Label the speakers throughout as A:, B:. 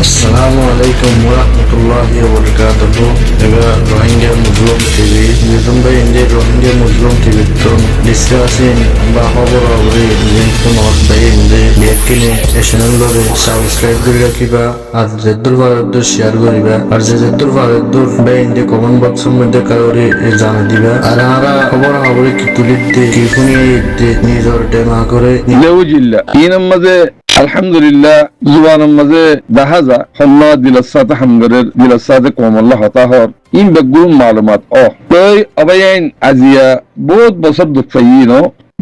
A: Assalamu alaikum warahmatullahi wabarakatuh. Ega Rohingya Muslim TV. Yuzumba Indi Rohingya Muslim TV ton discussing bahobor abri link not by Indi yakini channel lore subscribe kori rakhiba ar jeddur baraddur share koriba ar jeddur baraddur by Indi comment box মধ্যে কারোরে জানা দিবা আর আমরা খবর খবরে কি তুলিতে কি শুনি নিজর টেমা করে
B: লেউজিল্লা ইনাম মাঝে আলহামদুলিল্লাহ জুবানের মাঝে দেখা যা হল্লা দিলাসাতে হামগরের দিলাসাতে কমল্লা হতাহর ইন বেগুন মালুমাত তই অবাইন আজিয়া বহুত বছর দুঃখাইন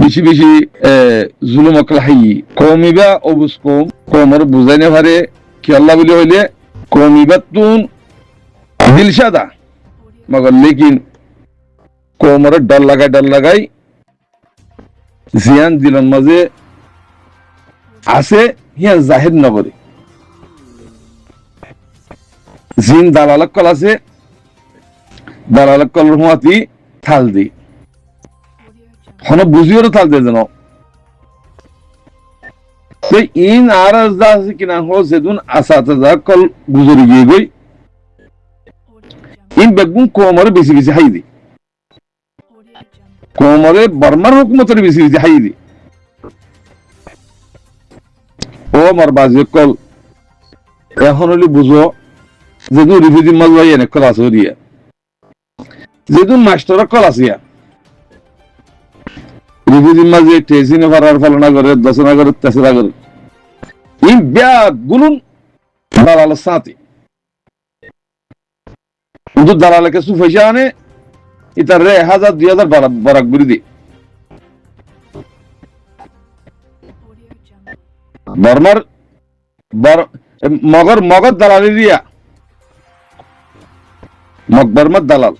B: বেশি বেশি জুলুম অকলাহি কমিবা অবুস কমর বুঝাইনে পারে কি আল্লাহ বলি হইলে কমিবাতুন দিলশাদা মগর লেকিন কমর ডর লাগাই জিয়ান দিলন মাঝে আছে হিয়া জাহির নগরে জিন দালালক কল আছে দালালক কল হুয়াতি থাল দি হন বুঝিওর থাল দে যেন তো ইন আর আজদা আছে কিনা হো যেদুন আসাতে যা কল গুজরি গিয়ে গই ইন বেগুন কোমরে বেশি বেশি হাই দি কোমরে বর্মার হুকুমতের বেশি বেশি হাই দি ও আমার বাজি কল এখন হলে বুঝো যেদুন রিফিউজি মাঝবাই এনে কল আছে দিয়া যেদুন মাস্টার কল আছে রিফিউজি মাঝে টেসিনে ফারার ফালনা করে দশনা করে তেসরা করে ইন ব্যাগ গুলুন দালালের সাথে কিন্তু দালালকে সুফাইসা আনে ইতার 1000-2000 বারাক বুড়ি দি বর্মার মগর দালালি দিয়া বর্মার দালাল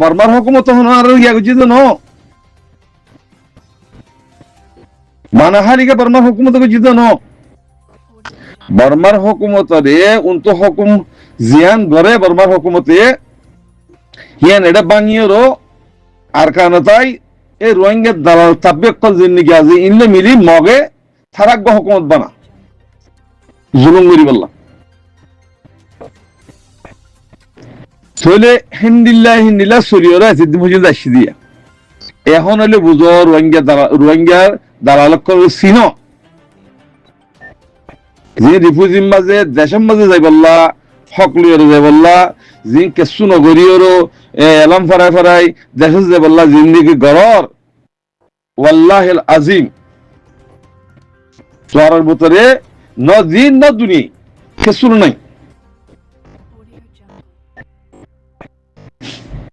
B: বর্মার হুকুমত ইয়া বুঝিত ন মানাহারিকে বর্মার হুকুমত বুঝিত ন বর্মার হুকুমত রে উন্ত হুকুম জিয়ান গরে বর্মার হুকুমতে হিয়ান এটা বানিয়েরো আর কানতাই এই রোহিঙ্গা দালাল তাব্বিক কল জিন্দিগি আজি ইনলে মিলি মগে থারাক হুকুমত বানা জুলুম করি বললাম হিন্দিল্লা সরিয়রা সিদ্ধি পর্যন্ত আসি দিয়া এখন হলে বুঝো রোহিঙ্গার দালাল কল সিন যে রিফিউজির মাঝে দেশের মাঝে যাই বললা হকলিয়র যাই বললা যে কেসু নগরীয়রও এলাম ফরাই দেশে যে বললা জিন্দিগি গরর ওয়াল্লাহিল আজিম সোয়ারের ভিতরে ন জিন না দুনি কেসুর নাই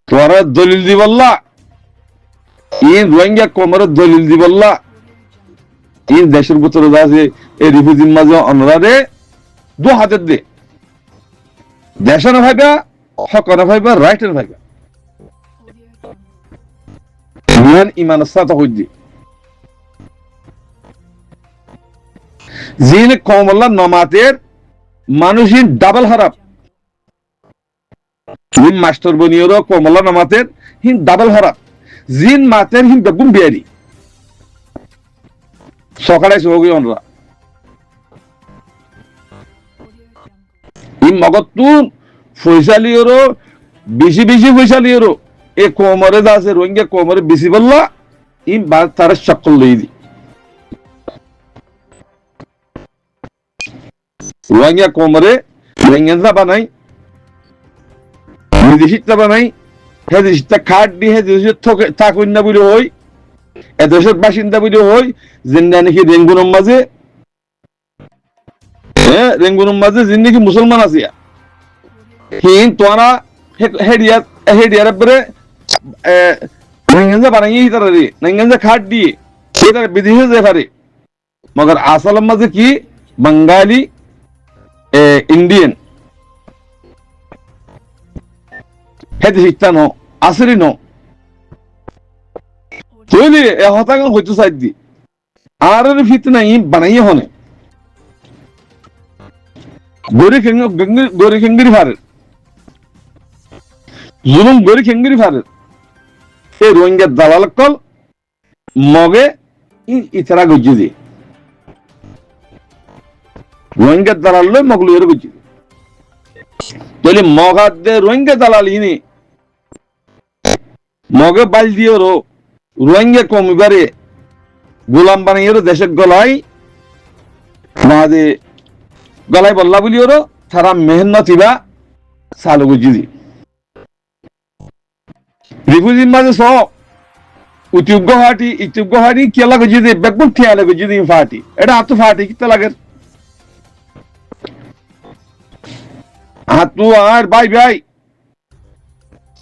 B: তোরা দলিল দি বললা ইন রোহিঙ্গা কোমরের দলিল দি বললা ইন দেশের ভিতরে আছে এই রিফিউজির মাঝে অনরারে দু হাতের দে দেশানো ভাইবা হকানো ভাইবা রাইটের ভাইবা ইমান সাথে হইদি জিন কমল্লা নমাতের মানুষই ডাবল হারাপ হিন মাস্টার বনিয়রও কমল্লা নমাতের হিন ডাবল হারাপ জিন মাতের হিন বেগুন বিয়ারি সকালে সহগী অনরা ই মগতুন ফয়সালিয়রও বেশি ফয়সালিয়রও এ কোমরে যা আছে রোহিঙ্গা কোমরে বেশি বললা ই বাদ তার চক্কর লই দি রোহিঙ্গা কোমরে রোহিঙ্গা বানাই বিদেশিটা বানাই হে দেশটা খাট দি হে দেশ থাকুন না বলে হই এ দেশের বাসিন্দা বলে হই জিন্দা নাকি রেঙ্গুনের মাঝে জিন্দিগি মুসলমান আছে হিন তোরা হেডিয়ার পরে নাইঙ্গা বানাই তারা রে নাইঙ্গা খাট দিয়ে সেটা বিদেশে যেতে পারে মগর আসলের মাঝে কি বাঙালি ইন্ডিয়ান হেদি শিক্ষা ন আসরি ন তৈরি হতাঙ্গ হইতে চাই দি আর ফিত নাই বানাইয়ে হনে গরি খেঙ্গিরি ফারের জুলুম গরি খেঙ্গিরি ফারের এই রোহিঙ্গার দালাল কল মগে ইতারা গজ্জি দি রোহিঙ্গা দালাল লই মগলু এর বুঝি তাহলে মগাদে রোহিঙ্গা দালাল ইনি মগে বাল দিয়েরো রোহিঙ্গা কমিবারে গোলাম বানাইয়েরো দেশের গলায় মাদে গলায় বল্লা বলিওরো তারা মেহনত ইবা চালু গুজি রিফিউজির মাঝে স উদ্যোগ্য হাটি ইত্যুগ্য হাটি কেলা গুজি দে বেগুন ঠিয়ালে গুজি দি ফাটি এটা আতো ফাটি কিতা লাগে হাতু আর ভাই ভাই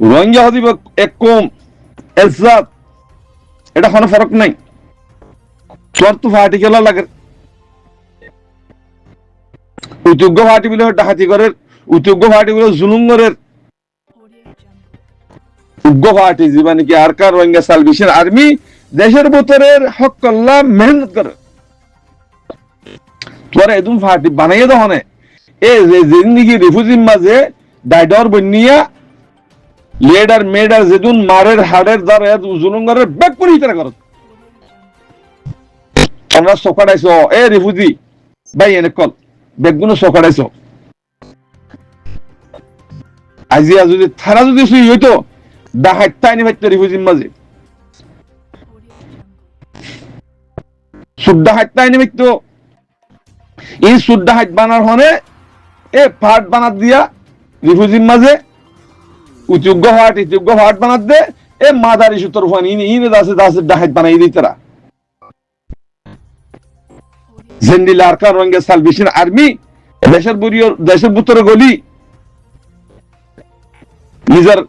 B: রোহিঙ্গা হদিব এক কম এজাত এটা কোনো ফরক নাই তোর তো ফাটি কেলা লাগে উদ্যোগ্য ফাটি বলে ডাকাতি করে উদ্যোগ্য ফাটি বলে জুলুম করে উগ্র ফাটি জীবন কি আরকার রোহিঙ্গা সালভেশন আর্মি দেশের ভিতরের হক কল্লা মেহনত করে তোরা এদম ফাটি বানাইয়ে দহনে এ যে জিন্দিগি রিফিউজির মাঝে ডাইডর বন্নিয়া লেডার মেডার যেদুন মারের হাড়ের দ্বারা জুলুম করে ব্যাক করে হিতারা করত আমরা সকাড়াইছ এ রিফিউজি ভাই এনে কল বেগুনো সকাড়াইছ আজিয়া যদি থানা যদি সুই হইতো ডাহাইতাইনি ভাইতো রিফিউজির মাঝে সুদ্দা হাইতাইনি ভাইতো এই সুদ্দা হাইত বানার হনে এ ফাট বানাত দিয়া রিফিউজির মাঝে উচ্যোগ্য ফাট বানাত দে এ মাদারি সুতর ফানি ইনে দাসে ডাহাইত বানাই দিই তারা জেন্ডিল আরকার রোহিঙ্গা সালভেশন আর্মি দেশের ভিতরে গলি নিজের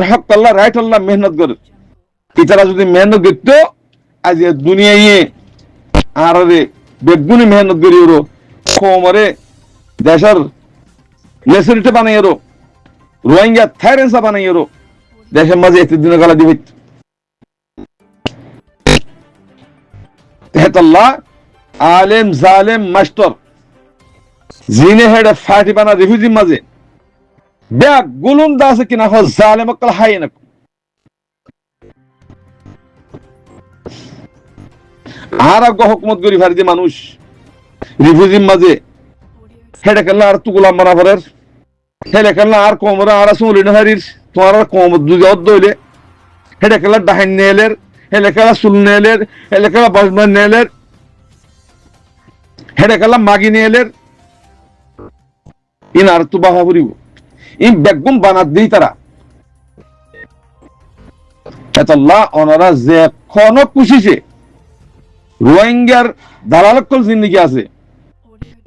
B: হক আল্লাহ রাইট আল্লাহ মেহনত করে ইতারা যদি মেহনত করতো আজ দুনিয়ায় আর বেগুনি মেহনত করি ওরো কোমরে দেশের লেসরিটে বানাই ওরো রোহিঙ্গা থাইরেন্সা বানাই ওরো দেশের মাঝে এত দিন গালা দিবে তেহতাল্লাহ আলেম জালেম মাস্টার জিনে হেডে ফাটি বানা রিফিউজির মাঝে ব্যাগ গুলুম দাসে কিনা হ জালেম কল হাই না আর আগ হুকুমত করি ভারী মানুষ রিফিউজির মাঝে হেডে কেলা আর তু গোলাম বানাফারের হেডে কেলা আর কোমরা আর সুলি না হারির তোমার আর কোম দুই দইলে হেডে কেলা ডাহান নেলের হেডে কেলা সুল নেলের হেডে কেলা বাজমান নেলের হেডে কেলা মাগি নেলের ইন আর তু বাহা করিব ইন বেগুন বানাত দিই তারা এতাল্লাহ ওনারা যে কোনো খুশিছে রোহিঙ্গার দালালকল জিন্দিগি আছে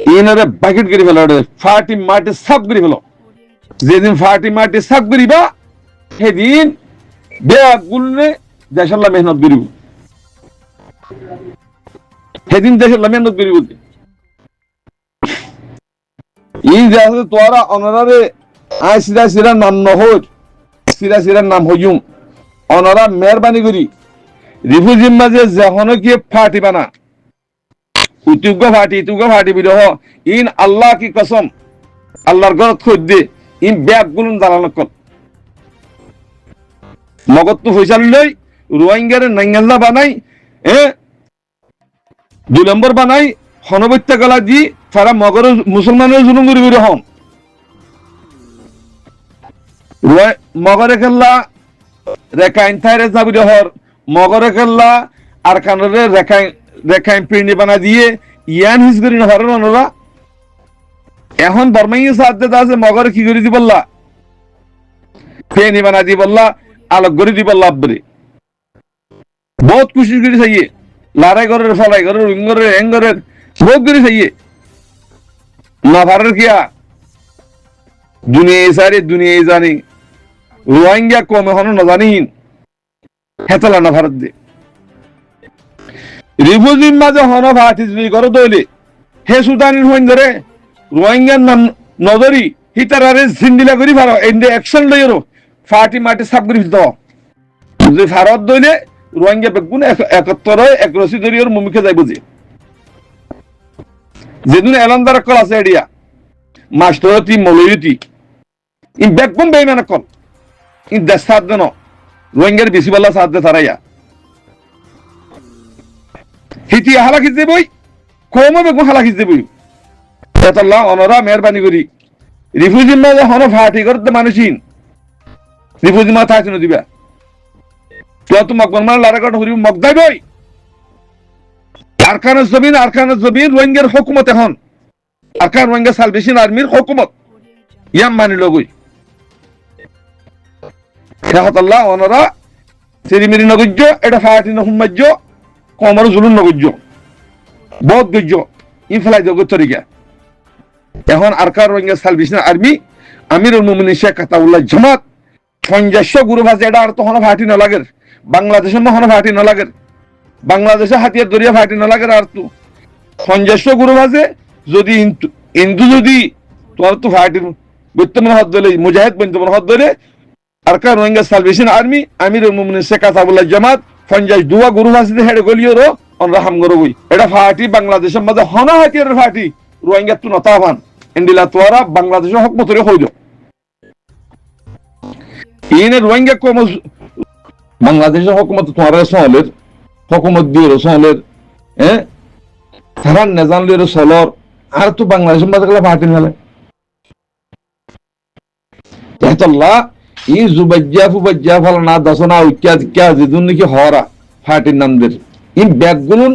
B: ইনারে বাকেট করে ফেলো ফাটি মাটি সাফ করে ফেলো যেদিন ফাটি মাটি সাফ করিবা সেদিন বেগুনে দেশাল্লাহ মেহনত করিব সেদিন দেশাল্লাহ মেহনত করিব এই যে আছে তোরা ওনারে আই সিরা নাম নহর সিরা নাম হইম ওনারা মেহরবানি করি রিফিউজির মাঝে যখন কি ফাটি বানা উতুগ্য ফাটি বিরহ ইন আল্লাহ কি কসম আল্লাহর ঘর খোঁজ দে ইন ব্যাগ গুলুন দালাল কর মগত তো ফয়সাল লই রোহিঙ্গারে নাঙ্গাল্লা বানাই 2 নম্বর বানাই হনবত্যা গলা দি তারা মগর মুসলমানের জুলুম করি হন মগরে খেলা রেখাইন থাইরে যাবি হর মগরে খেলা আর কানরে রেখাইন পিন্ডি বানা দিয়ে ইয়ান হিস করি হর ওরা এখন বর্মাইয়ে সাথে আছে মগরে কি করে দি বললা ফেনি বানা দি বললা আলোক করে দি বললা আব্বরে বহুত খুশি করে চাইয়ে লড়াই করে ফলাই করে ইঙ্গরে এঙ্গরে বহুত করে চাইয়ে না ভারের কিয়া দুনিয়া জানি রোহিঙ্গা কম এখনো না জানিন হেতলা না ভারত দে রিফিউজির মাঝে হন ভাটি যদি করে দইলে হে সুদানির হইন ধরে রোহিঙ্গার নাম নজরি হিতারারে জিন্দিলা করি ভারত এন্ডে অ্যাকশন লইরো ফাটি মাটি সাব করি দাও যদি ভারত দইলে রোহিঙ্গা বেগুন 71 একরসি দরিয়র মুমিকে যাইব যে যেদিন এলানদার কল আছে এডিয়া মাস্টরতি মৌলয়তি ইন বেগুন বেইমানা কল ইন দেশ সাথ দেন রোহিঙ্গার বেশি বলা সাথ দে তারাইয়া হিতি হালা খিজে বই কমে বেগুন হালাকি দেবই এতলা অনরা মেহরবানি করি রিফিউজি মাঝে হন ফাটি করতে মানুষিন রিফিউজি মা থাকি দিবা তুই তো মকবন মানে লারাগট হরি মকদাই বই আরকানের জমিন রোহিঙ্গার হুকুমত এখন আরকান রোহিঙ্গা সালভেশন আর্মির হুকুমত ইয়াম মানি লগই রাহতাল্লাহ অনরা সিরিমিরি নগজ্য এটা ফাটি নহুম্মাজ্য কমর জুলুন নগজ্য বহুত গজ্য ইনফ্লাই জগৎ তরিকা এখন আরকান রোহিঙ্গা সালভেশন আর্মি আমিরুল মুমিনিন শেখ আতাউল্লাহ জামাত 50 গ্রুপ আছে এটা আর তো হন ফাটি না লাগের বাংলাদেশের হন ফাটি না লাগের বাংলাদেশে হাতিয়ার দরিয়া ফাটি না লাগের আর তো 50 গ্রুপ আছে যদি হিন্দু যদি তোমার তো ফাটির বর্তমান হদ দলে মুজাহিদ বর্তমান হদ দলে আরকান রোহিঙ্গা সালভেশন আর্মি আমিরুল মুমিনিন শেখ আতাউল্লাহ জামাত 52 গ্রুপ আছে হেডে গলিওরও অনরা হাম গরবই এটা ফাটি বাংলাদেশের মধ্যে হন হাতিয়ার ফাটি রোহিঙ্গা তো নতাবান ইন্ডিলা তোরা বাংলাদেশের হকমতরে হইল ইনে রোহিঙ্গা কম বাংলাদেশের হকুমত তোমার সহলের হকুমত দিয়ে সহলের তারা নেজানলের সলর আর তো বাংলাদেশের মাঝে গেলে ফাটি মেলে তেহতল্লাহ ই জুবাজ্জা ফুবাজ্জা ফল না দশনা উক্কা দিক্কা যেদুন নাকি হরা ফাটির নামদের ই ব্যাগগুলুন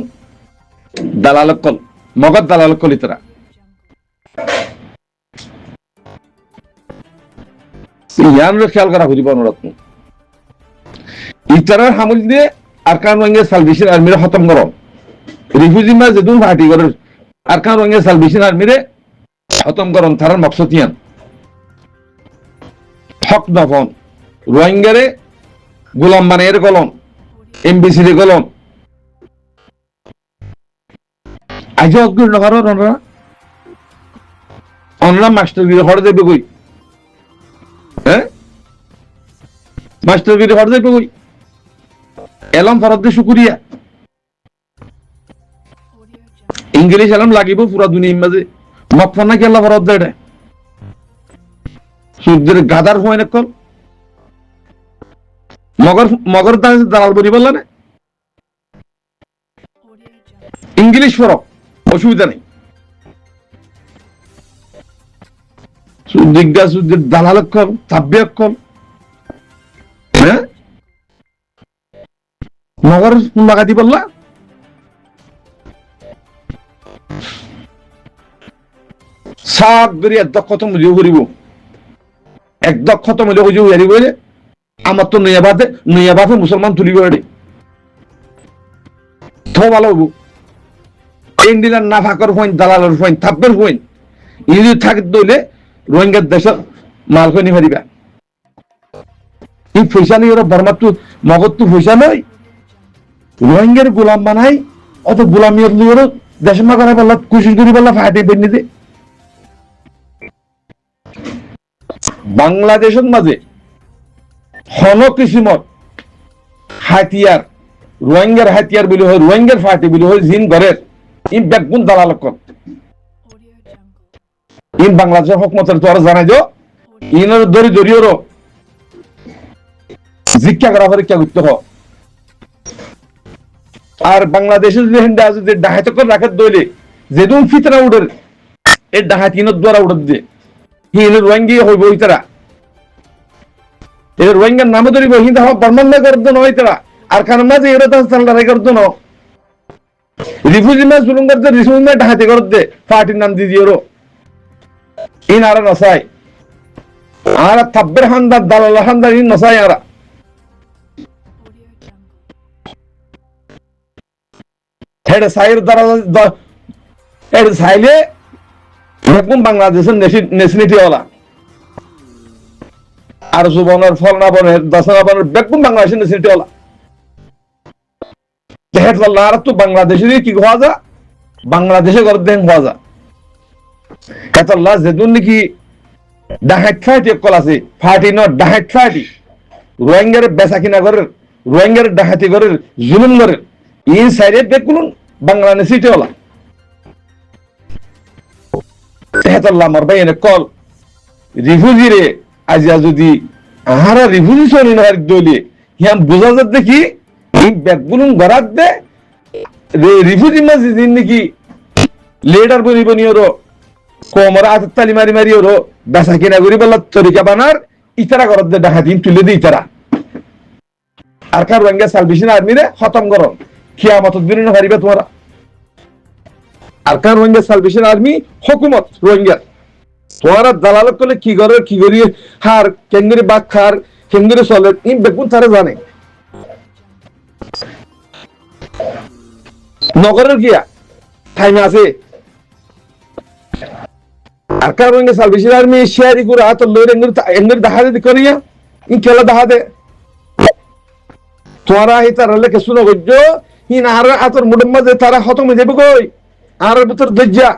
B: দালালকল মগদ দালালকল ইতরা ইয়ানরে খেয়াল করা হইব অনুরোধ ইতারার হামল দিয়ে আরকান রোহিঙ্গা সালভেশন আর্মিরে খতম করো রিফিউজি মা যেদুন ফাটি করে আরকান রোহিঙ্গা সালভেশন আর্মিরে খতম করন তারার মকসদ ইয়ান হক নফন রোহিঙ্গারে গোলাম বানিয়ে গলন এমবিসি রে গলন আজ অগ্র নগর অনরা মাস্টারগিরি হড় দেবে কই মাস্টারগিরি হড় দেবে কই এলাম ফরদ দে শুকুরিয়া ইংলিশ এলাম লাগিব পুরা দুনিয়ার মাঝে মকফনা কেলা ফরদ দে সূর্যের গাদার হয় না কল মগর দালাল বলি বললা না ইংলিশ ফরক অসুবিধা নেই সূর্যের দালাল কল তাব্বে কল হ্যাঁ মগর লাগাতি বললা সাত বেরিয়ে দক্ষ তো মুজিব করিব এক দক্ষ তো মুজিব বুঝিব হারি বলে আমার তো নৈয়াবাদে মুসলমান তুলিব এড়ে থ ভালো হবো ইন্ডিয়ার না ফাঁকর হইন দালালের হইন থাপ্পের হইন ইদি থাক দইলে রোহিঙ্গার দেশ মাল হইনি হারিবা এই পয়সা নেই ওরা বর্মার তো মগজ তো পয়সা নয় রোহিঙ্গার গোলাম বানাই অত গোলামি ওর দেশ মা করা বললা কুশিস করি বললা ফাটে বেনিতে বাংলাদেশের মাঝে হন কিসিমত হাতিয়ার রোহিঙ্গার হাতিয়ার বলি হয় রোহিঙ্গার ফাটি বলি হয় জিন ঘরের ইন ব্যাগুন দালাল কর ইন বাংলাদেশের হকমতের তোরা জানাই যো ইনের দরি দরিওর জিজ্ঞা করা পরীক্ষা করতে হ আর বাংলাদেশে যদি হিন্দা যদি ডাহাত করে রাখার দইলে যেদুন ফিতরা উড়ের এই ডাহাত ইনের দ্বারা উড়ে দিয়ে হিনের রোহিঙ্গি হইব ইতারা এর রোহিঙ্গার নামে ধরিব হিন্দা হওয়া বর্মান না করতো নয় তারা আর কারণ মাঝে এরা তো লড়াই করতো না রিফিউজি মা জুলুম করতে রিফিউজি মা ডাহাতি করতে পার্টির নাম দিয়ে দিও ইন আর নসাই আর তাব্বের হান্দার দালাল হান্দার ইন নসাই আর হেডে সাইর দ্বারা এর সাইলে এরকম বাংলাদেশের নেশনিটি ওলা আর সুবনের ফলনা বনের দশনা বনের বেকুম বাংলাদেশের নেশনিটি ওলা আর তো বাংলাদেশের কি হওয়া যা বাংলাদেশে করে দেন হওয়া যা এত লাশ যেদুন নাকি ডাহাত ফাইটি কল আছে ফাটি ন ডাহাত ফাইটি রোহিঙ্গার বেচা কিনা করে রোহিঙ্গার ডাহাতি করে জুলুম করে ইন সাইডে দেখুন বাংলাদেশিটি ওলা তেহাতাল্লাহ আমার ভাই এনে কল রিফিউজি রে আজিয়া যদি আহারা রিফিউজি শোনি না দলিয়ে হিয়াম বোঝা যাত দেখি এই ব্যাগগুলো গড়াত দে রিফিউজি মাঝে দিন নাকি লিডার বনি ওরো কোমরা হাত তালি মারি মারি ওরো বেচা কিনা করি বলা তরিকা বানার ইতারা করত দেখা দিন তুলে দিই তারা আর কার রোহিঙ্গা সালভেশন আর্মিরে খতম করো কিয়ামত দিন না হারিবে তোমরা আর কার রোহিঙ্গা সালভেশন আর্মি হুকুমত রোহিঙ্গা তোমরা দালালত করলে কি করি হার কেঙ্গুরি বাগ খার কেঙ্গুরি চলে ইন বেগুন তারা জানে নগরের গিয়া টাইম আছে আর কার রোহিঙ্গা সালভেশন আর্মি শেয়ারি করে হাত লইরে এঙ্গুরি দেখা দে করিয়া ইন খেলা দেখা দে তোমরা হি তারা লেকে শুনো গজ্জ হিন আর আতর মুডম্মা যে তারা খতম হয়ে যাবে কই আর ভিতর দজ্জা